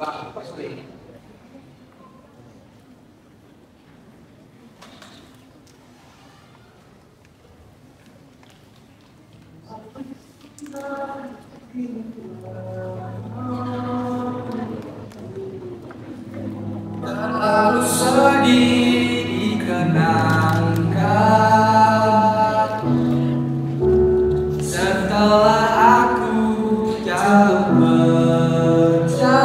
Wah, pasti. Terlalu sedih dikenangkan setelah aku jauh berjalan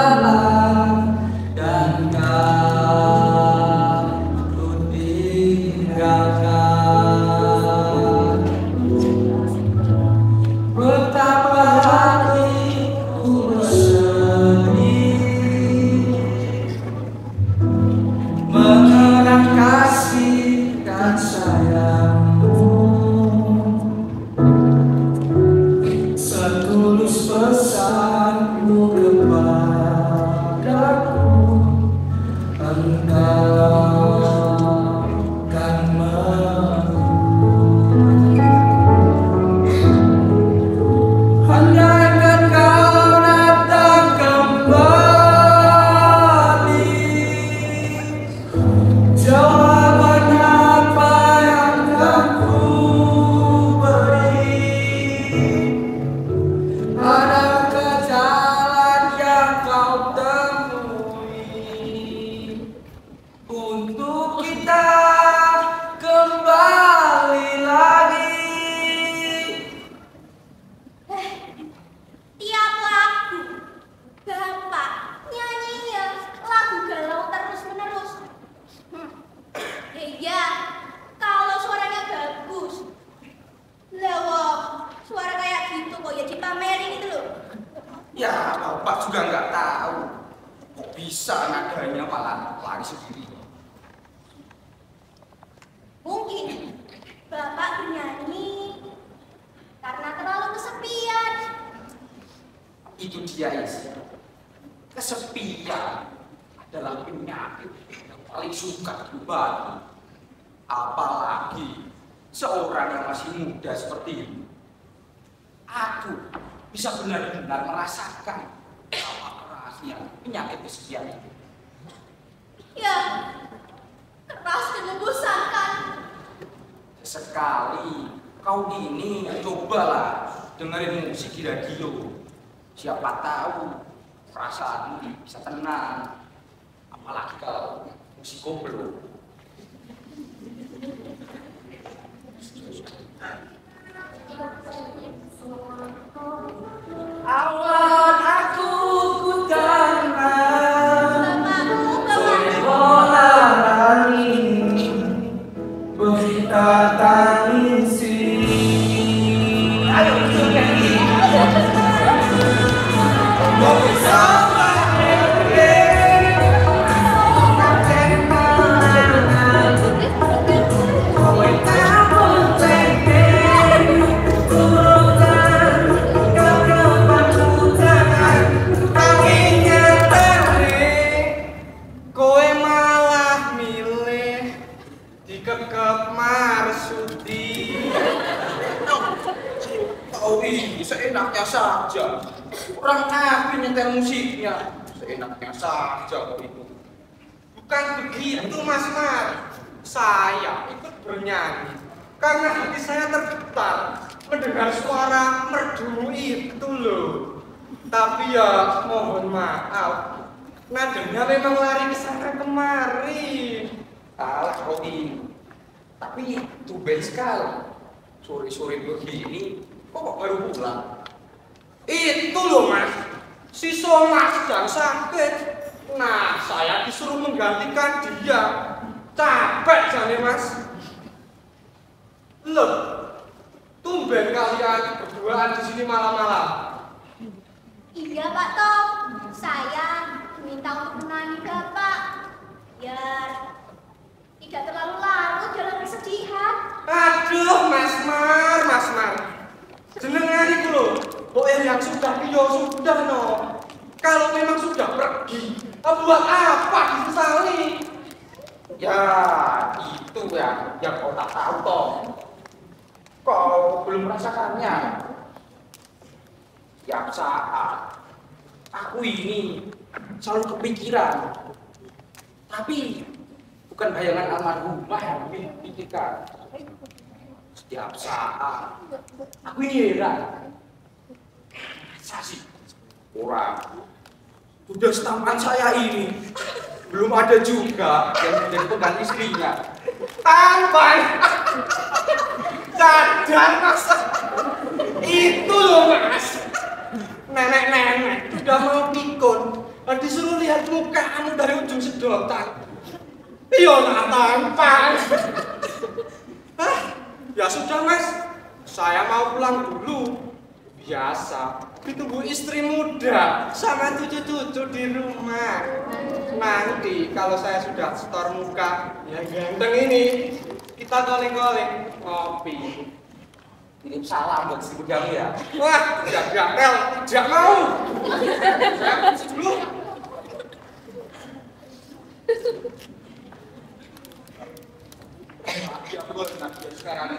dan kau tinggalkan. Betapa hatiku bersedih mengenang kasih dan sayangmu, setulus pesanmu kepadaku, engkau kan andaikan kau datang kembali, jawaban apa yang akan ku beri? Adakah jalan yang kau temui untuk kita kembali lagi? Tiap lagu Bapak nyanyinya lagu galau terus-menerus. Iya, kalau suaranya bagus. Lah, suara kayak gitu kok ya dipamerin itu loh. Ya, Bapak juga nggak tahu kok bisa nadanya malah lari sendiri. Mungkin Bapak bernyanyi karena terlalu kesepian. Itu dia, Is. Kesepian adalah penyakit yang paling suka diobati. Apalagi seorang yang masih muda seperti ini. Aku bisa benar-benar merasakan apa kerasnya penyakit kesepian itu. Ya, keras dan membosankan. Sekali kau ini cobalah dengerin musik di radio. Siapa tahu perasaanmu bisa tenang. Apalagi kalau musik koplo. Awan aku ku tanam, sore bola langit, berita tangisi. Ayo kita nyanyi. Mau bersama seenaknya saja. Orang aku nyetel musiknya, seenaknya saja kok itu. Bukan begitu, Mas Mar. Saya ikut bernyanyi karena hati saya tergetar mendengar suara merdu itu loh. Tapi ya mohon maaf, nadanya memang lari ke sana kemari. Alah Rodi, tapi tumben sekali. Sore-sore begini, kok baru pulang? Itu loh Mas, si Soma sedang sakit. Nah, saya disuruh menggantikan dia. Capek jane Mas. Loh, tumben kalian berduaan di sini malam-malam. Iya Pak Tom, saya diminta untuk menemani Bapak biar tidak terlalu larut dalam kesedihan. Aduh, Mas Mar. Jenengan iku lho, pokoknya yang sudah piyo sudah no. Kalau memang sudah pergi, buat apa disesali? Ya, itu yang kau tak tahu toh. Kau belum merasakannya. Tiap saat aku ini selalu kepikiran. Tapi bukan bayangan almarhumah yang dipikirkan. Setiap saat aku ini heran. Masa sih orang sudah setampan saya ini belum ada juga yang menjadi pengganti istrinya. Tampan. Cadar masa. Itu loh mas. Nenek-nenek sudah mau pikun. Disuruh lihat muka anu dari ujung sedotan. Iya nak tampan. Ya sudah mas. Saya mau pulang dulu. Biasa. Ditunggu istri muda sama cucu-cucu di rumah. Nanti kalau saya sudah setor muka yang ganteng ini, kita calling-calling ngopi. Kirim salam buat si Budang ya. Wah, tidak gatel, tidak mau. Saya pergi dulu. Ya betul, Nadia sekarang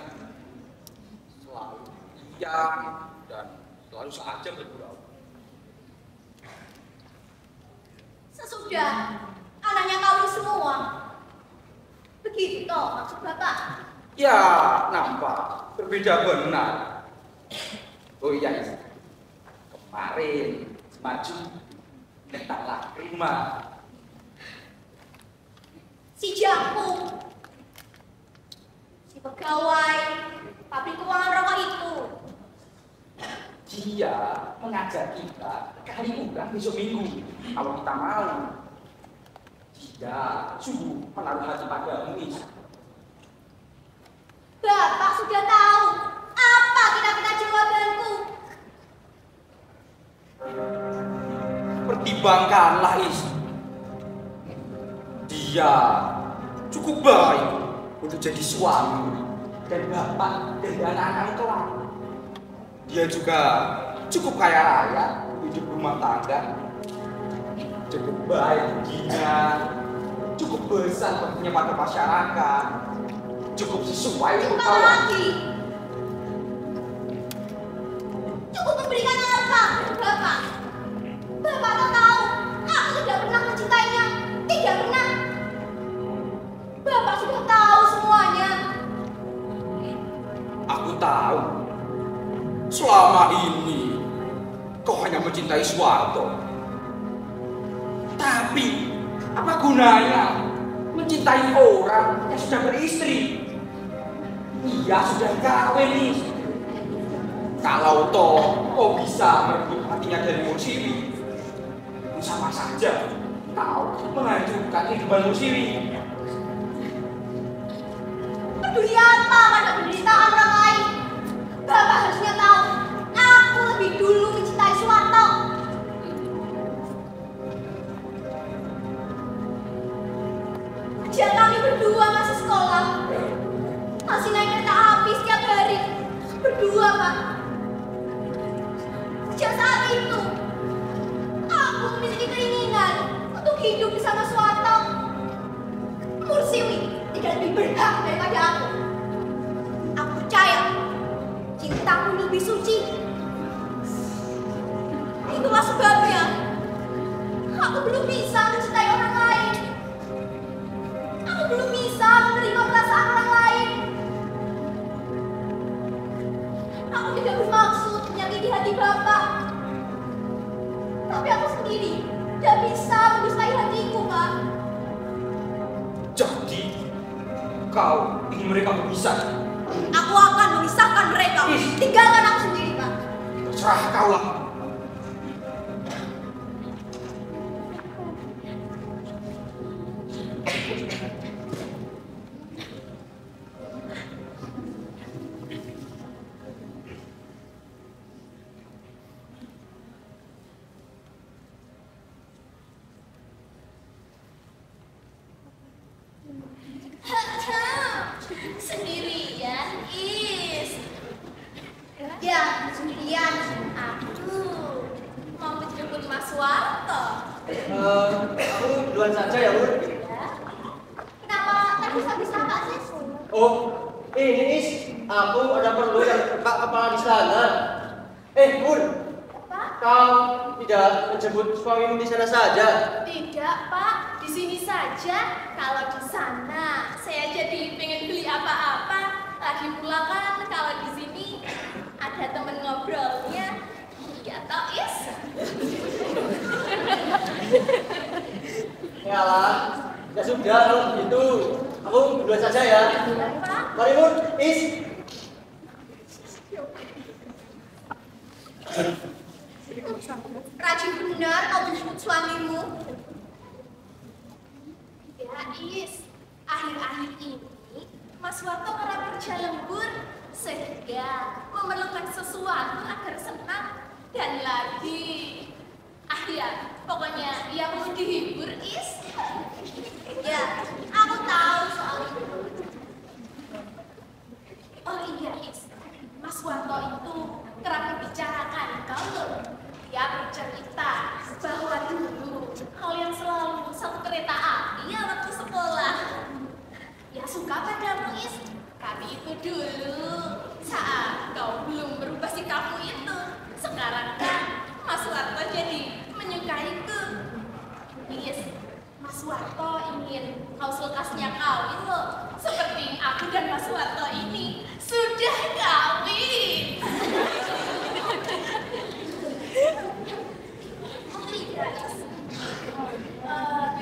selalu diam dan selalu saja bergurau. Sesudah anaknya kawin semua. Begitu toh maksud Bapak? Ya, nampak berbeda benar. Oh iya, kemarin maju datanglah ke rumah. Si Jampung, si pegawai pabrik keuangan rokok itu. Dia mengajak kita kali liburan besok minggu. Kalau kita mau, dia sungguh menaruh hati padamu. Bapak sudah tahu apa kira-kira jawabanku. Pertimbangkanlah Is. Dia cukup baik untuk jadi suami dan bapak dari anak-anak kelak. Dia juga cukup kaya raya, hidup rumah tangga, cukup baik giginya, cukup besar pentingnya pada masyarakat, cukup sesuai untuk Cukup kawan. lagi. Cukup memberikan apa, Bapak? Bapak tak tahu, aku tidak pernah mencintainya. Tidak pernah. Bapak sudah tahu semuanya. Aku tahu, selama ini kau hanya mencintai Suwarto. Tapi, apa gunanya mencintai orang yang sudah beristri? Ia sudah kawin nih. Kalau toh kau bisa merebut hatinya dari Mursiwi, sama saja kau menghancurkan kehidupan Mursiwi. Peduli apa pada penderitaan orang lain? Bapak harusnya tahu, aku lebih dulu mencintai Suwarto. Sejak kami berdua masih sekolah, masih naik kereta api setiap hari. Berdua, Pak. Sejak saat itu, aku memiliki keinginan untuk hidup bersama Suwarto. Mursiwi tidak lebih berhak daripada aku. Aku percaya cintaku lebih suci. Itulah sebabnya aku belum bisa mencintai orang lain. Aku belum bisa menerima perasaan orang lain. Aku tidak bermaksud menyakiti hati Bapak. Tapi aku sendiri tidak bisa mendustai hatiku, Pak. Jadi, kau ingin mereka berpisah? Aku akan memisahkan mereka. Tinggalkan aku sendiri, Pak. Terserah kau lah. Sendirian, Is. Ya, sendirian. Aduh, mau menjemput Mas Warto. Aku duluan saja ya, Bun. Ya. Kenapa tergesa-gesa Pak Sis? Oh, ini Is, aku ada perlu yang Pak Kepala di sana. Bun, Apa? kau tidak menjemput suamimu di sana saja? Tidak, Pak. Di sini saja. Kalau di sana, saya jadi pengen beli apa-apa. Lagi pula kan kalau di sini ada temen ngobrolnya. Iya, toh, Is? Yalah, ya sudah kalau begitu. Aku duluan saja ya. Iya, Pak. Mari Mun, Is. Rajin benar kau menjemput suamimu. Ya, Is. Akhir-akhir ini, Mas Warto kerap kerja lembur sehingga memerlukan sesuatu agar senang dan lagi. Ya, pokoknya dia mau dihibur, Is. Ya, aku tahu soal itu. Oh iya, Is. Mas Warto itu kerap membicarakan kau loh. Dia bercerita bahwa dulu kau yang selalu satu kereta api ya waktu sekolah. Ya suka padamu, Is. Tapi itu dulu saat kau belum berubah sikapmu itu. Sekarang kan Mas Warto jadi menyukaiku. Is, Mas Warto ingin kau selekasnya kawin loh. Seperti aku dan Mas Warto ini sudah kawin. Oh iya, Is.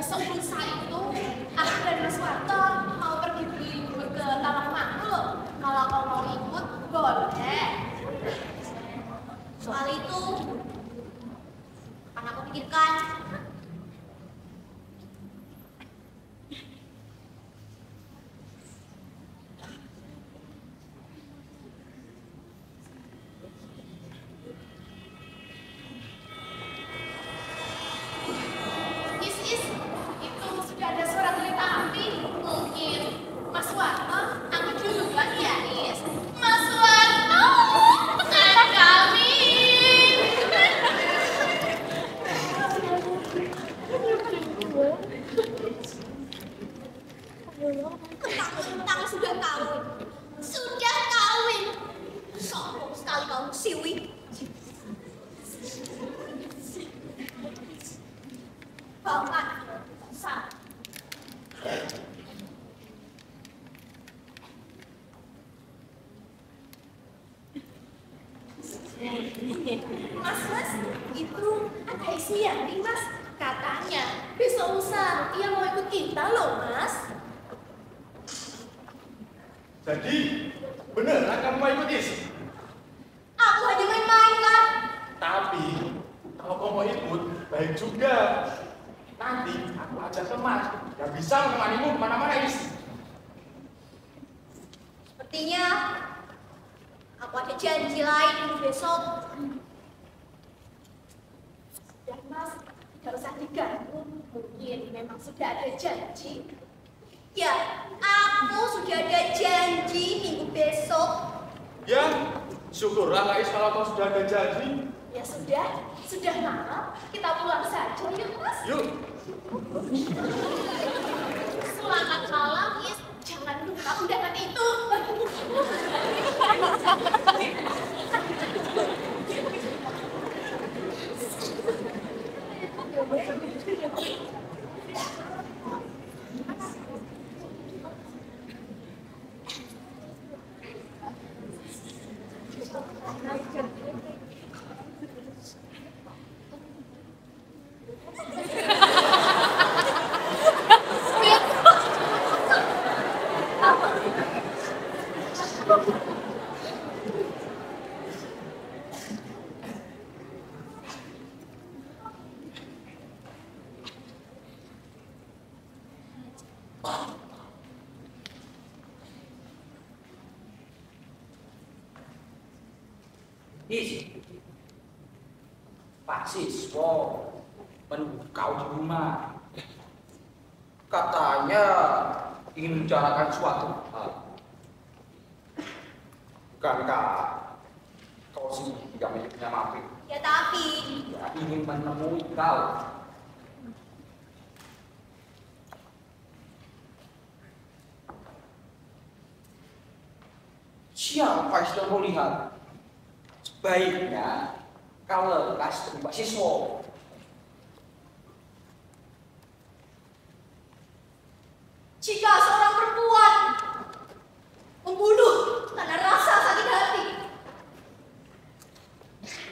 Besok lusa itu aku dan Mas Warto mau pergi berlibur ke Tawangmangu loh. Kalau kau mau ikut, boleh. Soal itu akan aku pikirkan. Is, itu sudah ada suara kereta api. Mungkin Mas Warto angkat duluan ya, Is. Mas Warto, akan kawin. Tentang sudah kawin. Sudah kawin. Sombong sekali kau, Siwi. Bapak, Sa. Mas, itu ada Ismiati, Mas. Katanya besok lusa ia mau ikut kita loh, Mas. Jadi, beneran kamu mau ikut Is? Aku hanya main-main kan. Tapi, kalau kamu mau ikut, baik juga. Nanti aku ajak teman yang bisa menemanimu kemana-mana, Is. Sepertinya aku ada janji lain untuk besok. Dan Mas, tidak usah diganggu. Mungkin memang sudah ada janji. Ya, aku sudah ada janji minggu besok. Ya, syukurlah Is kalau kau sudah ada janji. Ya sudah malam. Kita pulang saja yuk, Mas. Yuk. Selamat malam, Is. Jangan lupa undangan itu. Is, Pak Siswo menunggu kau di rumah. Katanya ingin membicarakan suatu hal. Bukankah kau sih tidak menyebutnya mampir? Ya tapi, Ya, ingin menemui kau. Siapa yang sudah kau lihat? Sebaiknya kalau kelas terima siswa. Jika seorang perempuan membunuh karena rasa sakit hati,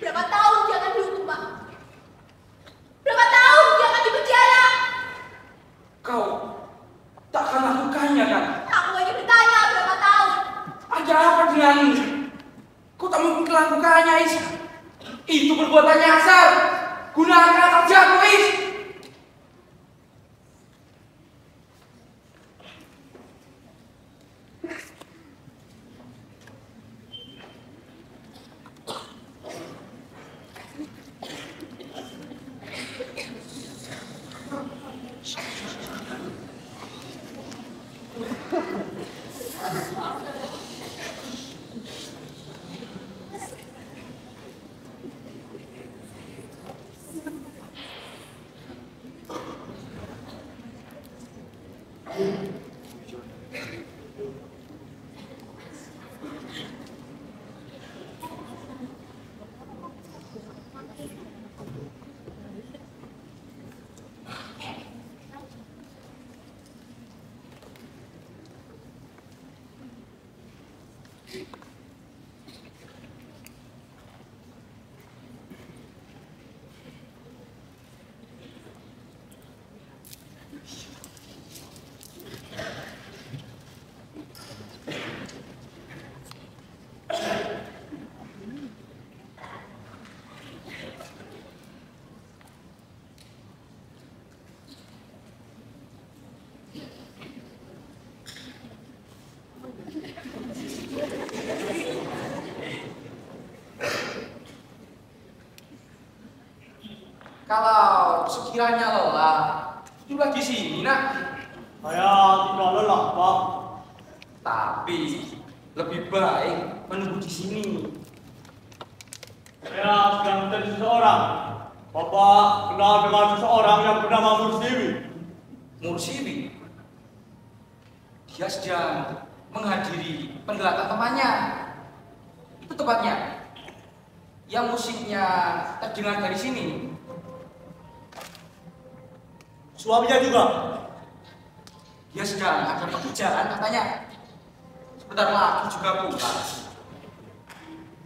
berapa tahun dia akan dihukum, Pak? Berapa tahun dia akan dipenjara? Kau tak akan lakukannya kan? Aku hanya bertanya berapa tahun. Ada apa denganmu? Kau tak mungkin melakukannya, Is. Itu perbuatan nyasar. Gunakan akal jago, Is. Kalau sekiranya lelah, duduklah di sini, Nak. Saya tidak lelah, Pak. Tapi lebih baik menunggu di sini. Saya sedang mencari seseorang. Bapak kenal dengan seseorang yang bernama Mursiwi. Mursiwi, dia sedang menghadiri penggelatan temannya. Itu tempatnya. Yang musiknya terdengar dari sini. Suaminya juga. Dia sedang ada pekerjaan katanya. Sebentar lagi juga pulang.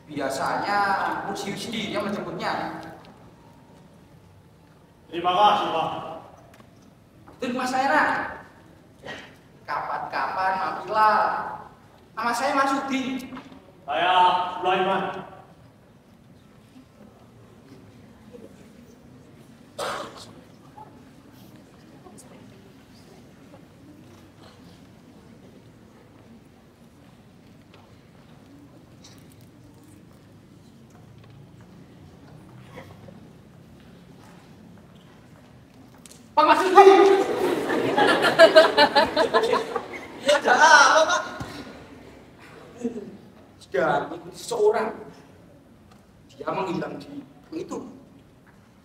Biasanya Mursiwi sendiri yang menjemputnya. Terima kasih, Pak. Itu rumah saya, Nak. Kapan-kapan mampirlah. Nama saya Marsudi. Saya Sulaiman. Pak Marsudi. Ada apa, Pak? Sedang mengikuti seseorang. Dia menghilang di itu.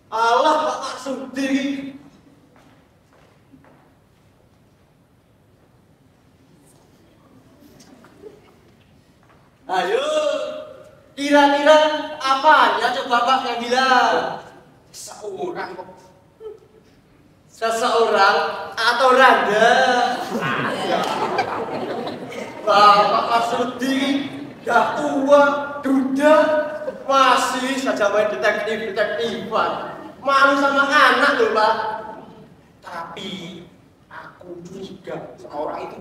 Allah, Pak Marsudi. Ayo, kira-kira apanya coba Pak yang hilang? Seorang kok. Seseorang atau Randa? Bapak Marsudi, dah tua, duda, masih saja main detektif-detektifan. Malu sama anak loh, Pak. Tapi aku curiga sama orang itu.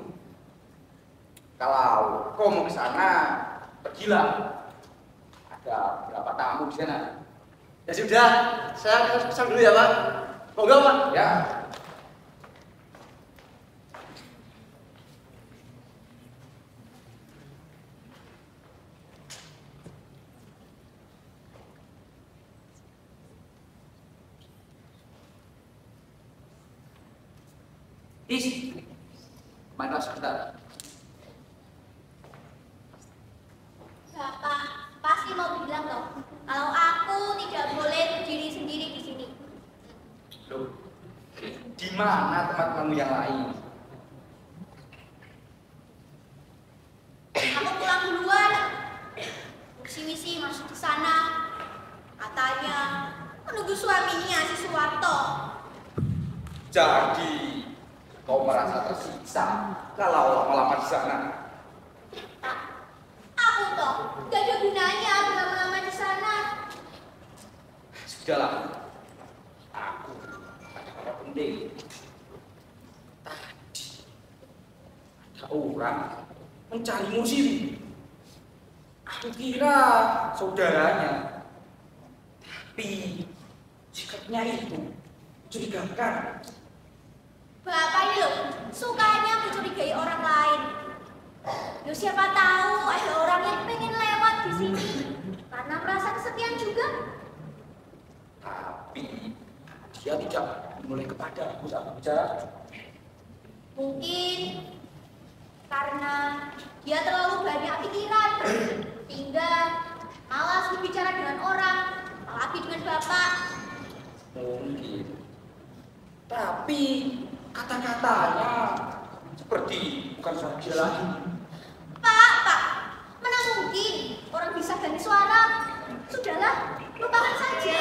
Kalau kau mau ke sana, pergilah. Ada berapa tamu di sana? Ya sudah, saya pesan dulu ya, Pak. Monggo, Pak. Ya. Is, mana sebentar? Bapak pasti mau bilang loh, kalau aku tidak boleh berdiri sendiri di sini. Loh, di mana teman-temanmu yang lain? Aku pulang duluan. Wisi-wisi masuk ke sana. Katanya itu suaminya si Suwarto. Jadi kau merasa tersiksa kalau lama-lama di sana? Aku toh gak ada gunanya berlama-lama di sana. Sudahlah, aku ada kabar penting. Tadi ada orang mencari Musiwi. Aku kira saudaranya, tapi sikapnya itu mencurigakan. Bapak ini loh, sukanya mencurigai orang lain. Loh, siapa tahu ada orang yang pengen lewat di sini karena merasa kesepian juga. Tapi dia tidak mulai kepada aku saat bicara. Mungkin karena dia terlalu banyak pikiran, sehingga malas berbicara dengan orang, apalagi dengan bapak. Mungkin. Tapi kata-katanya seperti bukan suara dia lagi. Pak, mana mungkin orang bisa ganti suara? Sudahlah, lupakan saja.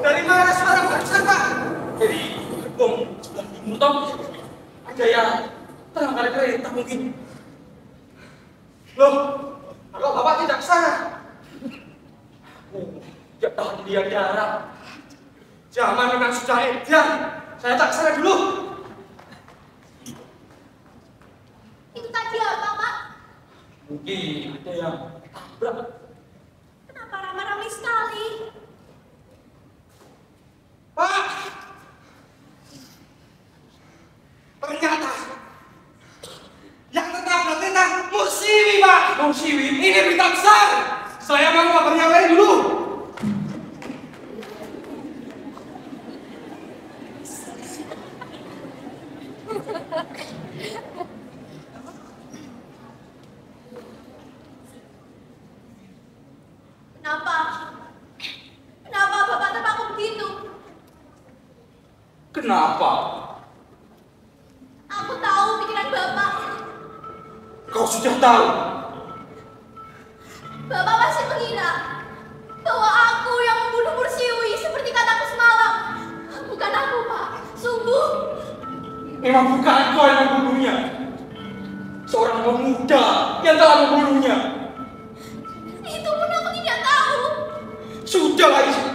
Dari mana suara barusan, Pak? Jadi, gerbong sebelah timur toh ada yang terangkat kereta mungkin. Loh, kalau Bapak tidak ke sana, Tidak tahan dia darah. zaman memang sudah edan. Saya tak ke sana dulu. Itu tadi apa, Pak? Mungkin ada yang tabrak. Kenapa ramai-ramai sekali? Pak, ternyata yang tertabrak tentang Musiwi, Pak. Musiwi, Ini berita besar. Saya mau kabar yang lain dulu. Kenapa? Kenapa bapak terpaku begitu? kenapa? Aku tahu pikiran bapak. Kau sudah tahu? Bapak masih mengira bahwa aku yang membunuh Mursiwi seperti kataku semalam. Bukan aku, Pak. Sungguh. Memang bukan kau yang membunuhnya. Seorang pemuda yang telah membunuhnya. Itu pun aku tidak tahu. Sudahlah, Isu.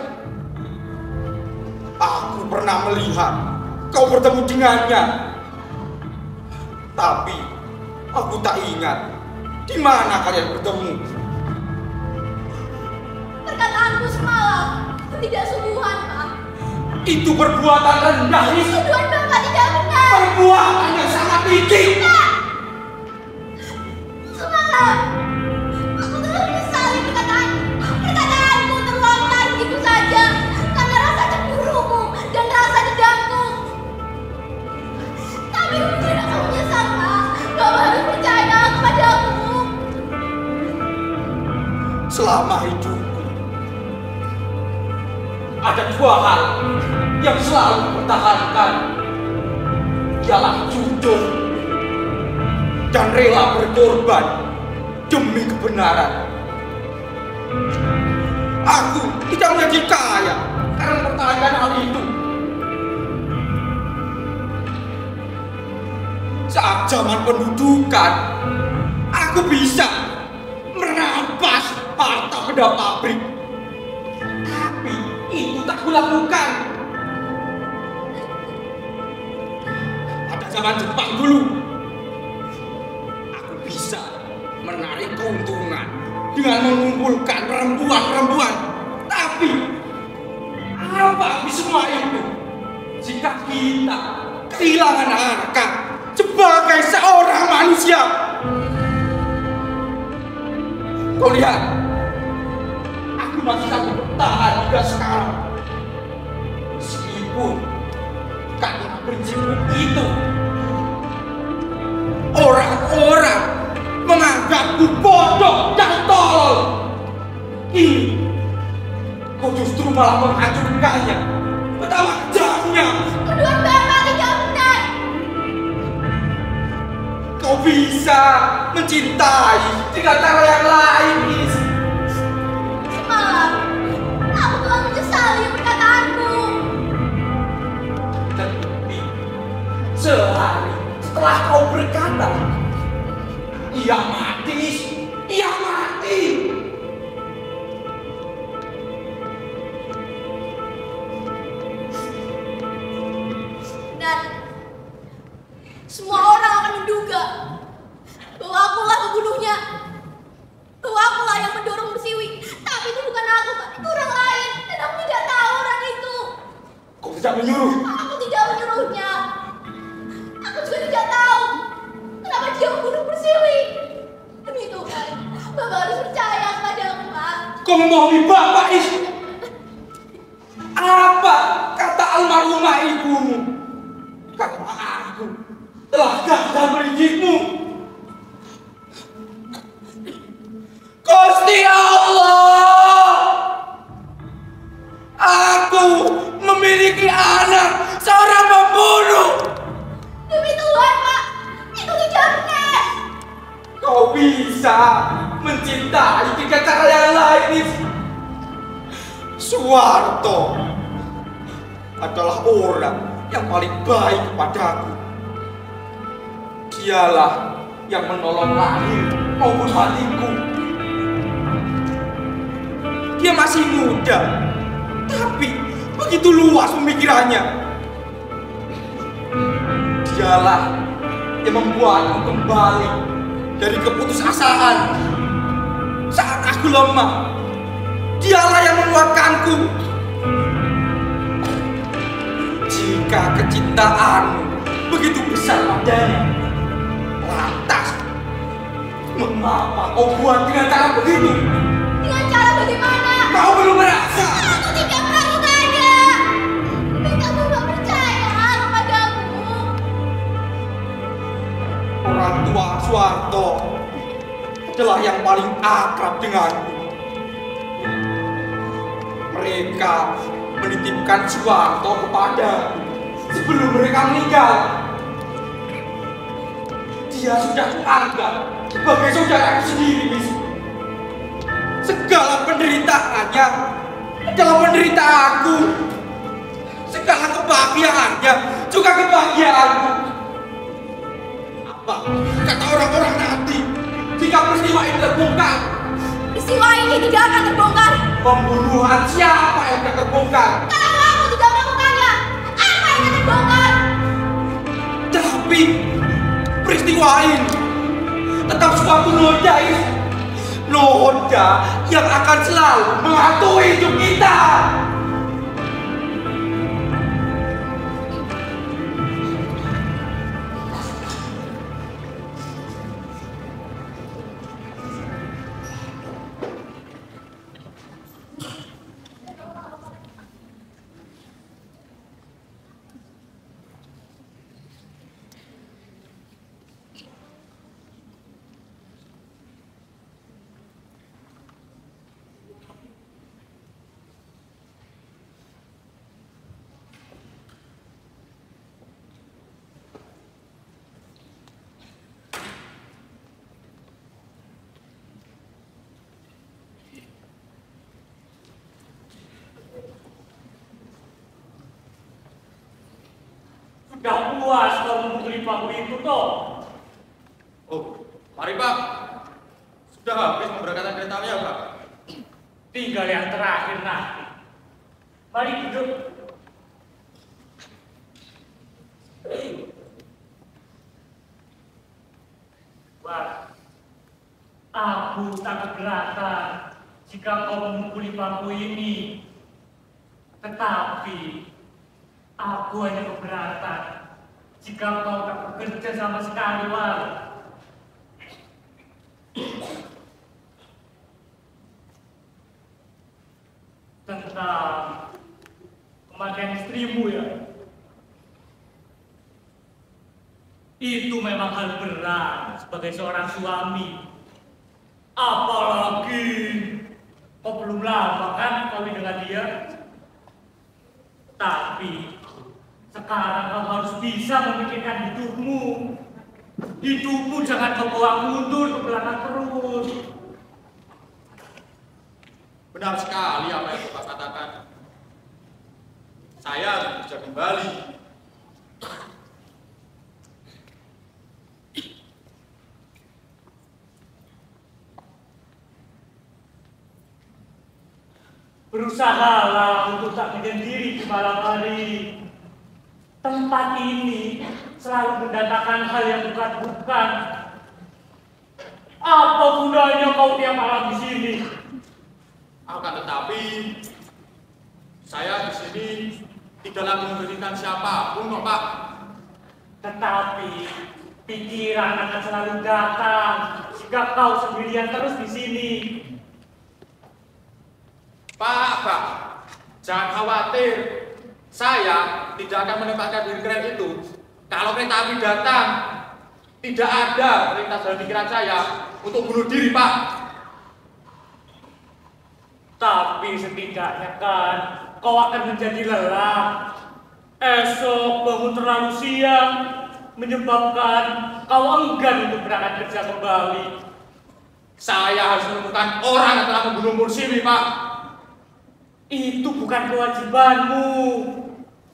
Aku pernah melihat kau bertemu dengannya. Tapi aku tak ingat di mana kalian bertemu. Perkataanku semalam tidak sungguhan, Pak. Itu perbuatan rendah, Isu. Tuduhan bapak tidak benar. Perbuatan yang sangat licik. Tidak. Semalam aku telah menyesali perkataanku terlontar begitu saja karena rasa cemburumu dan rasa dendamku. Tapi kemudian aku menyesal, Pak. Bapak harus percaya kepadaku. Selama hidupku ada dua hal yang selalu mempertahankan, ialah jujur dan rela berkorban demi kebenaran. Aku tidak menjadi kaya karena mempertahankan hal itu. Saat zaman pendudukan, aku bisa merampas harta benda pabrik. Tapi itu tak kulakukan. Pada zaman Jepang dulu, aku bisa menarik keuntungan dengan mengumpulkan perempuan-perempuan. Tapi apa habis semua itu jika kita kehilangan harkat sebagai seorang manusia? Kau lihat, aku masih sanggup bertahan hingga sekarang. Meskipun karena prinsipku itu, orang-orang menganggapku bodoh dan tolol. Ini kau justru malah menghancurkannya. Pertama bisa mencintai dengan cara yang lain, Is. Semalam, aku telah menyesali perkataanku. Tapi sehari setelah kau berkata, ia mati, Is. Ia mati. Dan semua orang akan menduga bahwa akulah pembunuhnya, bahwa akulah yang mendorong Persiwi. Tapi itu bukan aku, Pak. Itu orang lain, dan aku tidak tahu orang itu. Kau tidak menyuruh. Aku tidak menyuruhnya. Aku juga tidak tahu kenapa dia membunuh Persiwi. Demi Tuhan, Bapak harus percaya kepadaku, Pak. Kau membohongi Bapak, Is. Apa kata almarhumah ibumu? Kata aku telah gagal mendidikmu. Gusti Allah, aku memiliki anak seorang pembunuh. Demi Tuhan, Pak, itu tidak benar. Kau bisa mencintai dengan cara yang lain, Is. Suwarto adalah orang yang paling baik kepadaku. Dialah yang menolong lahir maupun hatiku. Dia masih muda, tapi begitu luas pemikirannya. Dialah yang membuatku kembali dari keputusasaan saat aku lemah. Dialah yang menguatkanku. Jika kecintaanmu begitu besar padanya, lantas mengapa kau buat dengan cara begitu? Dengan cara bagaimana? Kau belum merasa. Aku tidak melakukannya. Tapi kamu tidak percaya kepadaku. Orang tua Suwarto adalah yang paling akrab denganku. Mereka menitipkan Suwarto kepadaku sebelum mereka meninggal. Dia sudah kuanggap sebagai saudaraku sendiri, Is. Segala penderitaannya adalah penderitaanku. Segala kebahagiaannya juga kebahagiaanku. Apa kata orang-orang nanti jika peristiwa ini terbongkar? Peristiwa ini tidak akan terbongkar. Pembunuhan siapa yang akan terbongkar? Kalau aku tidak melakukannya, apa yang akan terbongkar? Tapi peristiwa ini tetap suatu noda, Is. Noda yang akan selalu menghantui hidup kita. Sudah puas kau memukuli paku itu toh? Oh, mari Pak. Sudah habis memberangkatkan keretanya, Pak. Tinggal yang terakhir nanti. Mari duduk. Wah, aku tak keberatan jika kau memukuli paku ini. Tetapi aku hanya keberatan jika kau tak bekerja sama sekali, Wal. Tentang kematian istrimu ya. Itu memang hal berat sebagai seorang suami. Apalagi kau belum lama kan kawin dengan dia. Tapi sekarang kau harus bisa memikirkan hidupmu. Hidupmu jangan membawa mundur ke belakang terus. Benar sekali apa yang Bapak katakan. Saya harus bisa kembali. Berusahalah untuk tak menyendiri di malam hari. Tempat ini selalu mendatangkan hal yang bukan-bukan. Apa gunanya kau tiap malam di sini? Akan tetapi, saya di sini tidaklah memberikan siapapun, Pak. Tetapi pikiran akan selalu datang jika kau sendirian terus di sini. Pak, jangan khawatir. Saya tidak akan menempatkan diri keren itu. Kalau kereta api datang, tidak ada perintah dalam pikiran saya untuk bunuh diri, Pak. Tapi setidaknya kan kau akan menjadi lelah. Esok bangun terlalu siang menyebabkan kau enggan untuk berangkat kerja kembali. Saya harus menemukan orang yang telah membunuh Mursiwi, Pak. Itu bukan kewajibanmu.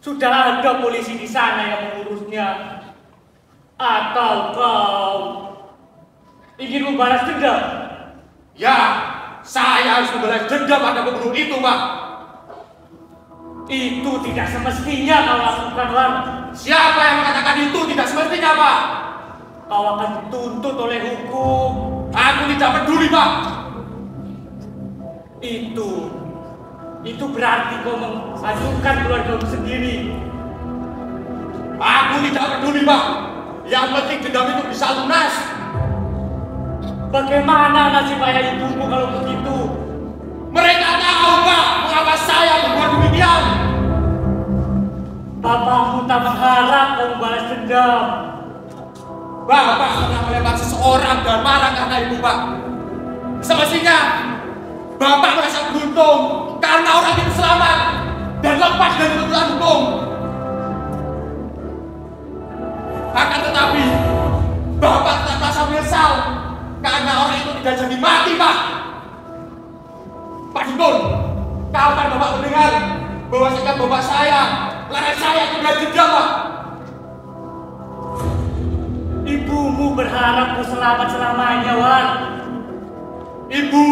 Sudah ada polisi di sana yang mengurusnya. Atau kau ingin membalas dendam? Ya, saya harus membalas dendam pada pembunuh itu, Pak. Itu tidak semestinya kau lakukan, Wan. Siapa yang mengatakan itu tidak semestinya, Pak? Kau akan dituntut oleh hukum. Aku tidak peduli, Pak. Itu berarti kau menghancurkan keluargamu sendiri. Aku tidak peduli, Pak. Yang penting dendam itu bisa lunas. Bagaimana nasib ayah ibumu kalau begitu? Mereka tahu, Pak, mengapa saya berbuat demikian. Bapakmu tak berharap kau membalas dendam. Bapak pernah melempar seseorang dan marah karena ibu, Pak. Semestinya Bapak merasa beruntung karena orang itu selamat dan lepas dari tuntutan hukum. Akan tetapi Bapak tetap merasa menyesal karena orang itu tidak jadi mati, Pak. Pak Dukun, kapan Bapak mendengar bahwa sikap Bapak saya, leher saya sudah jeda, Pak? Ibumu berharap kau selamat selamanya, Wan. Ibu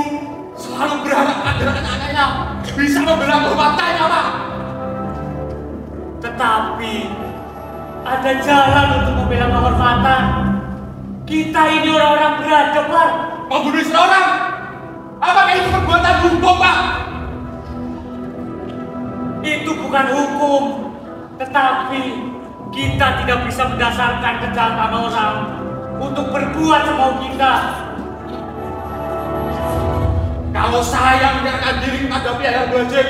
selalu berharap agar anak-anaknya bisa membela kehormatannya, Pak. Tetapi ada jalan untuk membela kehormatan. Kita ini orang-orang beradab, Wan. Membunuh istri orang? Apakah itu perbuatan hukum, Pak? Itu bukan hukum, tetapi kita tidak bisa mendasarkan kejahatan orang untuk berbuat semau kita. Kalau saya menyerahkan diri kepada pihak yang wajib,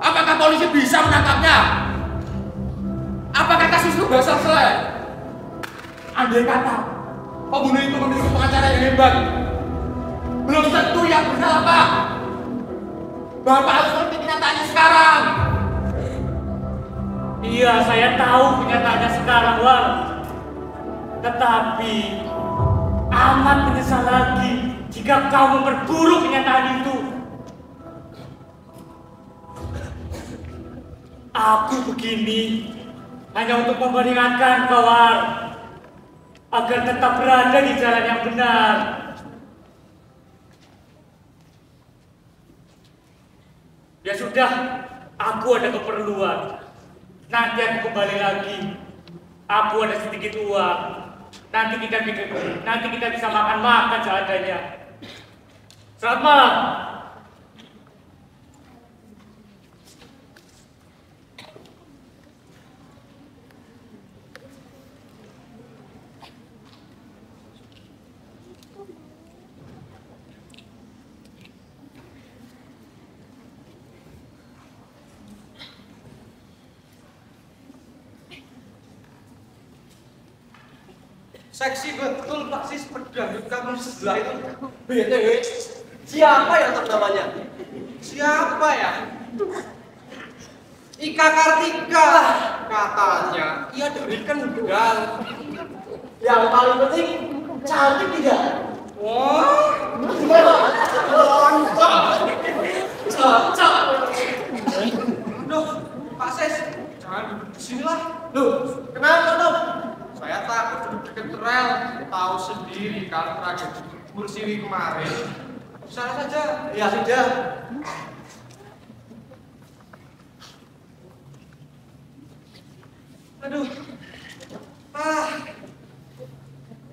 apakah polisi bisa menangkapnya? Apakah kasus itu bisa selesai? Andai kata pembunuh itu memiliki pengacara yang hebat, belum tentu yang bersalah, Pak. Bapak harus mengerti kenyataannya sekarang. Iya, saya tahu kenyataannya sekarang, Wan. Tetapi amat menyesal lagi jika kau memperburuk kenyataan itu. Aku begini hanya untuk memperingatkan kau, Wan, agar tetap berada di jalan yang benar. Ya sudah, aku ada keperluan. Nanti aku kembali lagi. Aku ada sedikit uang. Nanti kita bisa makan-makan seadanya. Selamat malam. Seksi betul Pak Sis, pedang di kampung sebelah itu. BTW, siapa yang namanya? Siapa ya? Ika Kartika. katanya ia dari Kendal. Yang paling penting cantik tidak? Wah, Cocok. Duh, Pak Ses, jangan duduk di sini lah. Loh, kenapa Tom? Saya takut duduk deket rel. Tahu sendiri kalau tragedi Mursiri kemarin. Sana saja. Ya sudah. Aduh.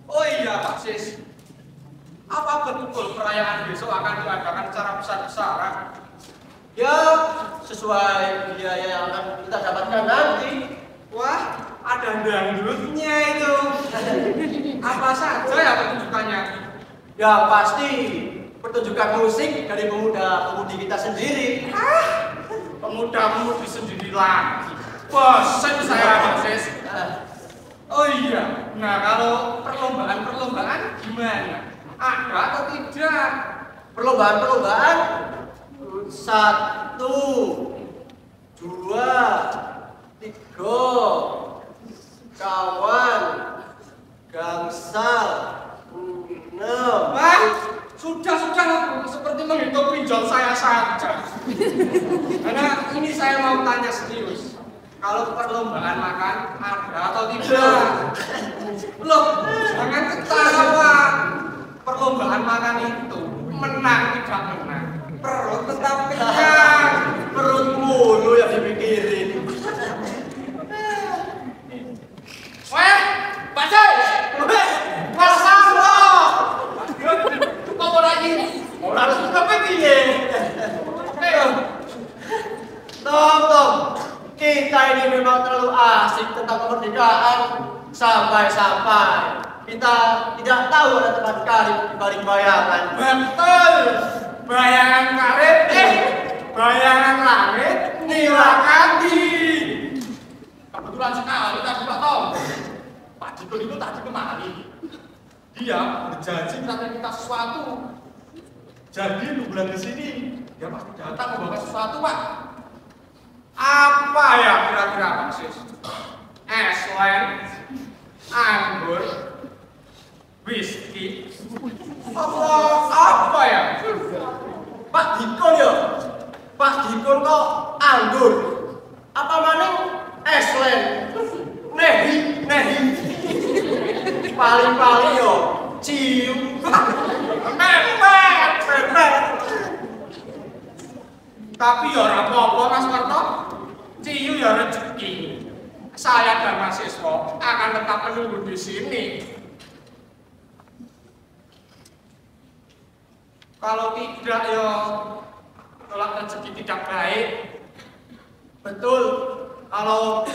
Oh iya Pak Sis. Apa betul perayaan besok akan diadakan secara besar-besaran? Ya, sesuai biaya yang akan kita dapatkan nanti. Wah, ada dangdutnya itu. Apa saja ya pertunjukannya? Ya pasti pertunjukan musik dari pemuda-pemudi kita sendiri. Pemuda-pemudi sendiri lagi. Bosan saya Pak Sis. Oh iya, nah kalau perlombaan gimana? Ada atau tidak? Perlombaan. 1, 2, 3, kawan, gangsal, 6. Wah, sudah seperti menghitung pinjol saya saja. Karena ini saya mau tanya serius. Kalau perlombaan makan ada atau tidak? Loh, jangan ketawa. Perlombaan makan itu menang tidak menang, perut tetap kenyang. Perut mulu yang dipikirin. Weh, Pak Sis! Wasalo! Kok mau lagi? Orang sudah piye? Tom, kita ini memang terlalu asik tentang kemerdekaan sampai kita tidak tahu ada tempat karib di balik bayangan. Betul, bayangan karet, bayangan langit, nilakandi. Kebetulan sekali tadi Pak Tom. Pak Dikun itu tadi kemari. Dia berjanji minta kita sesuatu. Jadi lu bulan di sini, dia pasti datang membawa sesuatu, Pak. Apa ya kira-kira Pak Sis? Eslen, anggur, whisky, apa ya? Pak Dikun kok anggur. Apa maning eslen? Nehi. Paling yo cium. Mepet. Tapi ya ora apa-apa Mas Warto. Ciyu ya rezeki. Saya dan mahasiswa akan tetap menunggu di sini. Kalau tidak ya tolak rezeki tidak baik. Betul. Kalau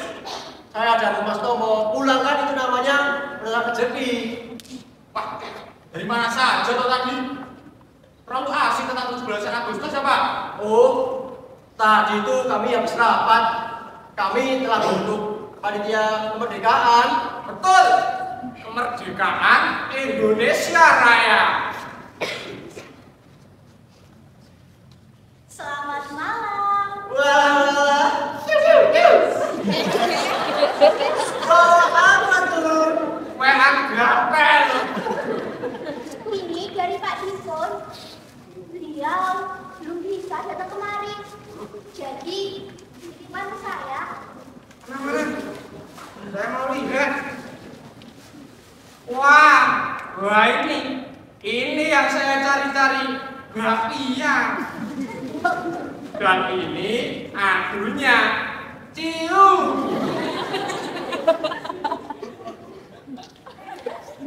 saya dan Mas Tomo pulang kan itu namanya menolak rezeki. Wah, dari mana saja toh tadi? Terlalu asik tentang 17 Agustus ya Pak? Oh, tadi itu kami habis rapat. Kami telah bentuk panitia kemerdekaan. Betul. Kemerdekaan Indonesia Raya. Selamat malam. Wah, apa tuh? Wean gapel. Ini dari Pak Dikun. Beliau belum bisa datang kemari. Jadi, titipan saya. Mana? Saya mau lihat. Wah ini yang saya cari-cari. Bakpia. Dan ini adunya. Cium.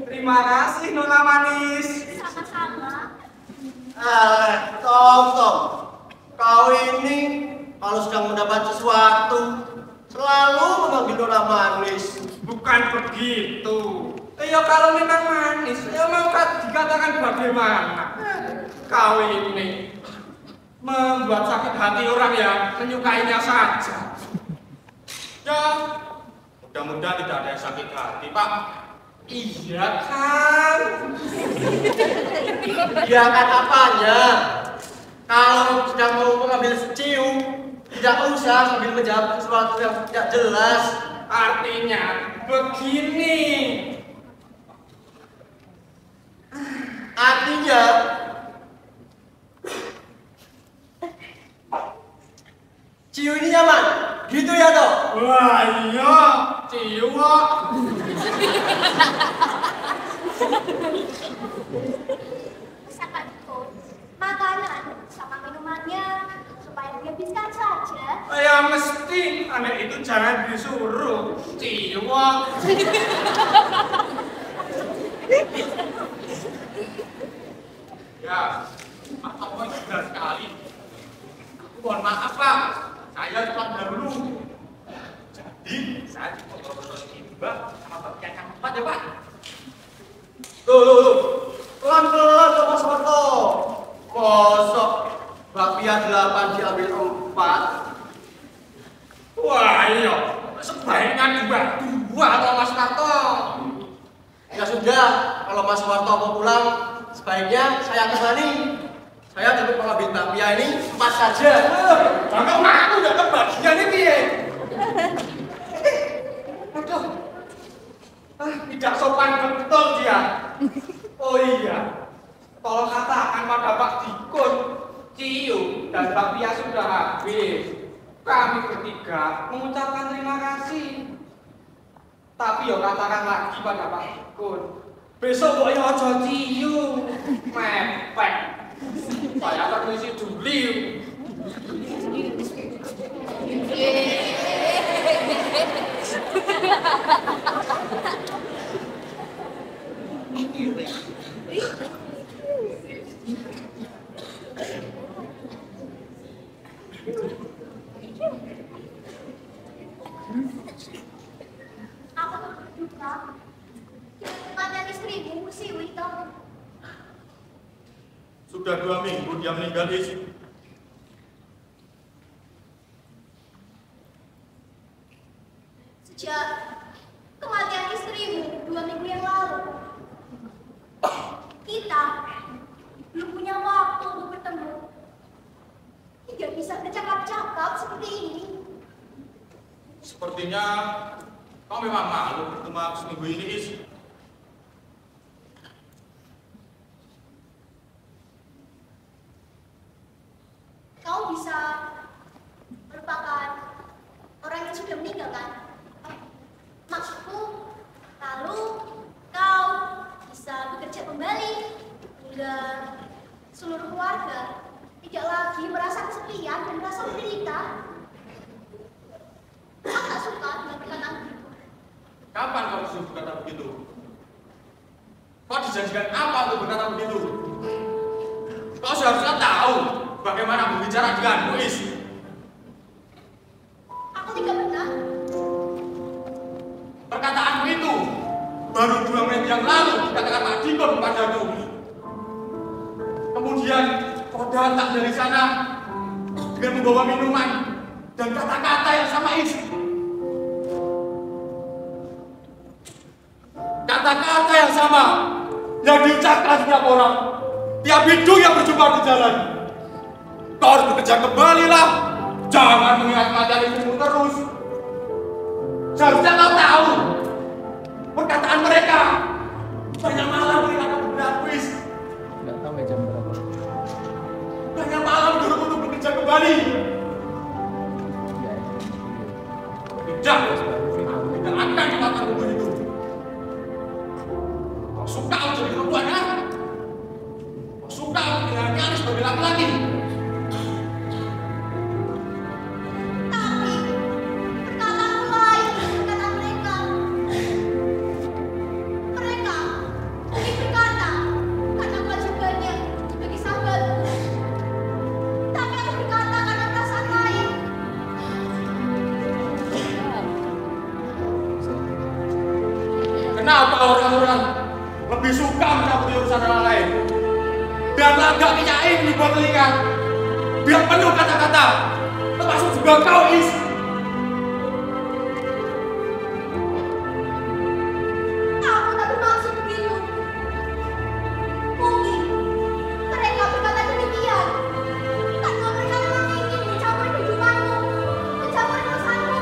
Terima kasih Nona Manis. Sama-sama. Tom, kau ini kalau sedang mendapat sesuatu selalu memanggil Nona Manis. Bukan begitu. Ya kalau memang manis, ya mau dikatakan bagaimana? Kau ini membuat sakit hati orang yang menyukainya saja. Ya, mudah-mudahan tidak ada yang sakit hati, Pak. Iya kan? Ya kan apanya? Kalau sedang mau mengambil cium, tidak usah sambil menjawab sesuatu yang tidak jelas. Artinya begini. Artinya Ciu ini nyaman, gitu ya toh? Wah iya, Ciu kok. Bisa kan itu makanan sama minumannya supaya dihabiskan saja. Ya mesti, anak itu jangan disuruh. Ciu kok. Ya, Pak Tomo sudah sekali. Mohon maaf Pak, saya telat dahulu. Jadi, saya betul-betul tiba sama bagian yang tepat ya Pak. Tuh, pelan-pelan Pak Mas Warto. Kosok bakpia 8 diambil 4. Wah iya, sebaiknya dua atau Mas Marto. Ya sudah, kalau Mas Warto mau pulang, sebaiknya saya temani. Saya jemput pengambil bakpia ini 4 saja. Bangga aku udah kebagian ini ya. Aduh, tidak sopan betul dia. Oh iya, tolong katakan pada Pak Dikun, Ciu dan bakpia sudah habis. Kami bertiga mengucapkan terima kasih. Tapi yo katakan lagi pada Pak Dikun, besok kok yo aja Ciu, mepet. Saya permisi dulu. Aku berduka. Kematian istrimu, si Wito. Sudah 2 minggu dia meninggal Is. Sejak kematian istrimu 2 minggu yang lalu, kita belum punya waktu untuk bertemu. Tidak bisa bercakap-cakap seperti ini. Sepertinya kau memang malu bertemu aku seminggu ini Is. Kau bisa merupakan orang yang sudah meninggal kan? Maksudku, lalu kau bisa bekerja kembali hingga seluruh keluarga tidak lagi merasa kesepian dan merasa menderita. Aku tak suka dengan perkataan itu. Kapan kau disuruh berkata begitu? Kau dijanjikan apa untuk berkata begitu? Kau seharusnya tahu bagaimana berbicara denganmu, Is. Aku tidak pernah. Perkataanmu itu baru 2 menit yang lalu dikatakan Pak Dikun kepadaku. Kemudian kau datang dari sana dengan membawa minuman dan kata-kata yang sama Is. Kata-kata yang sama yang diucapkan setiap orang, tiap hidung yang berjumpa di jalan. Kau harus bekerja kembali lah. Jangan mengingat materi istrimu terus. Seharusnya kau tahu perkataan mereka. Banyak malam mereka beberapa kuis. Nggak tahu ya jam berapa. Banyak malam dulu untuk bekerja kembali. Tidak. Tidak akan dikatakan begitu. Kau suka jadi perempuan kan? Kau suka dengan nyaris sebagai laki-laki. Tapi perkataanku lain dengan perkataan mereka. Mereka ingin berkata karena kewajibannya sebagai sahabatku. Tapi aku berkata karena perasaan lain. Kenapa orang-orang lebih suka mencampuri urusan orang lain? Dan agak kenyain di bawah telinga. Biar penuh kata-kata. Termasuk juga kau, Is. Aku tak bermaksud begitu. Mungkin mereka berkata demikian karena mereka memang ingin mencampuri kehidupanmu, mencampuri urusanmu.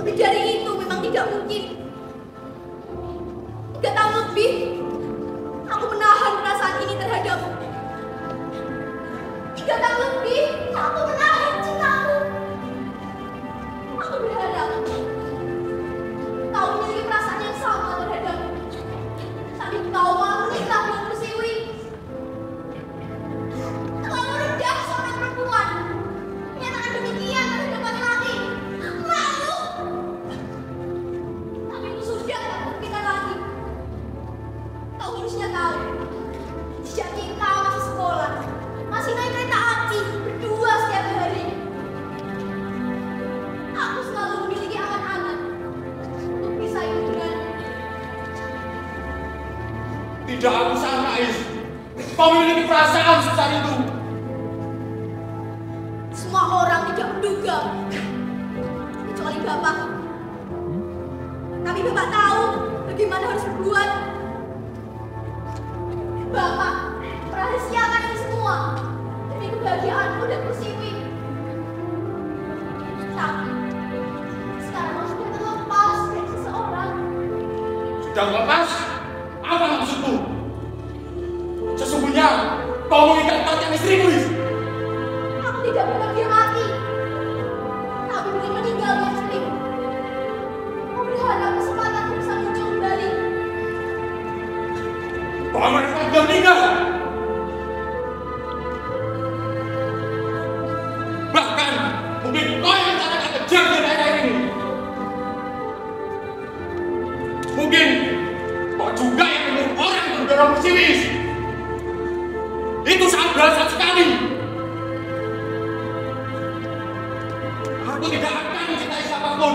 Lebih dari itu memang tidak mungkin. 3 tahun lebih aku menahan perasaan ini terhadapmu. 3 tahun lebih aku menahan cintaku. Aku berharap kau memiliki perasaan yang sama terhadapku. Tapi kau malah menikah dengan Persiwi. Terlalu rendah seorang perempuan menyatakan demikian terhadap laki-laki. Malu. Tapi itu sudah tak berpikir lagi. Kau harusnya tahu, sejak kita masih sekolah, masih naik kereta api berdua setiap hari, aku selalu memiliki angan-angan untuk bisa hidup denganmu. Tidak aku sangka, Is. Kau memiliki perasaan sebesar itu. Semua orang tidak menduga, kecuali Bapak. Tapi Bapak tahu bagaimana harus berbuat. Bapak merahasiakan ini semua demi kebahagiaanmu dan Persiwi. Tapi sekarang kau sudah terlepas dari seseorang. Sudah lepas? Apa maksudmu? Sesungguhnya kau mengikat kematian istrimu, Is. Aku tidak berharap dia mati, tapi dengan meninggalnya istrimu, aku berharap kesempatan bisa muncul kembali. Kau mereka sudah meninggal. Bahkan mungkin kau yang mencarakan kejam di daerah ini. Mungkin kau juga yang menyuruh orang untuk mendorong Persiwi. Itu sangat berasa sekali. Aku tidak akan mencintai siapapun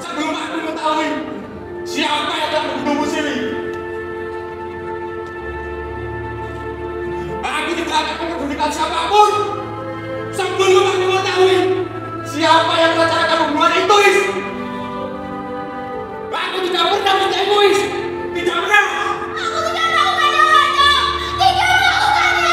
sebelum aku mengetahui siapa yang telah membunuh Persiwi. Aku tidak akan mempedulikan siapapun sebelum aku mengetahui siapa yang merencanakan pembunuhan itu, Is. Aku tidak pernah mencintaimu, Is. Tidak pernah. Aku tidak melakukannya, Warno. Tidak melakukannya.